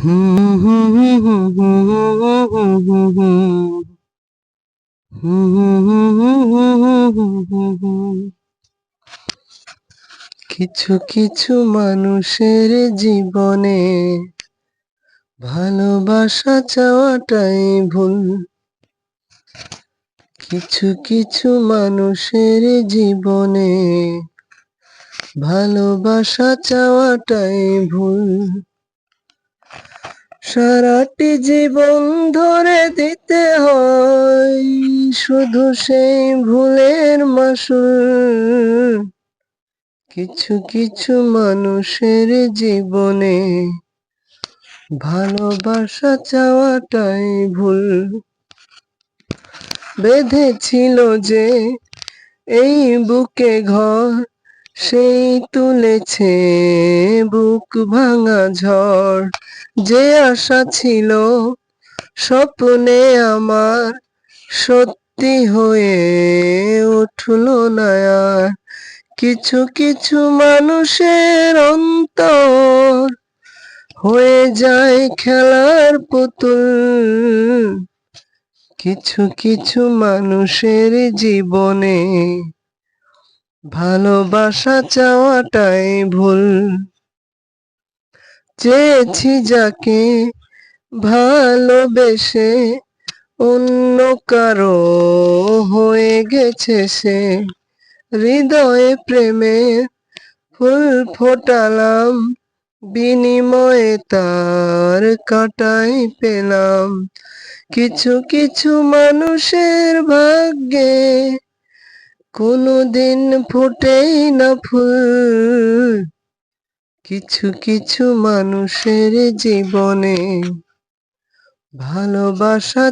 হুম হুম হুম হুম হুম হুম হুম। কিছু কিছু মানুষের জীবনে ভালোবাসা চাওয়াটাই ভুল। কিছু কিছু মানুষের জীবনে ভালোবাসা চাওয়াটাই ভুল। সারাটি জীবন ধরে দিতে হয় শুধু সেই ভুলের মাসুল। কিছু কিছু মানুষের জীবনে ভালোবাসা চাওয়াটাই ভুল। বেঁধেছিল যে এই বুকে ঘর, সেই তুলেছে বুক ভাঙা ঝড়। যে আশা ছিল স্বপ্নে আমার, সত্যি হয়ে উঠলো না আর। কিছু কিছু মানুষের অন্তর হয়ে যায় খেলার পুতুল। কিছু কিছু মানুষের জীবনে ভালোবাসা চাওয়াটাই ভুল। চেয়েছি যাকে ভালোবেসে, অন্য কারো হয়ে গেছে সে। হৃদয়ে প্রেমের ফুল ফোটালাম, বিনিময়ে তার কাঁটাই পেলাম। কিছু কিছু মানুষের ভাগ্যে কোনোদিন ফোটেই না ফুল। কিছু কিছু মানুষের জীবনে ভালোবাসা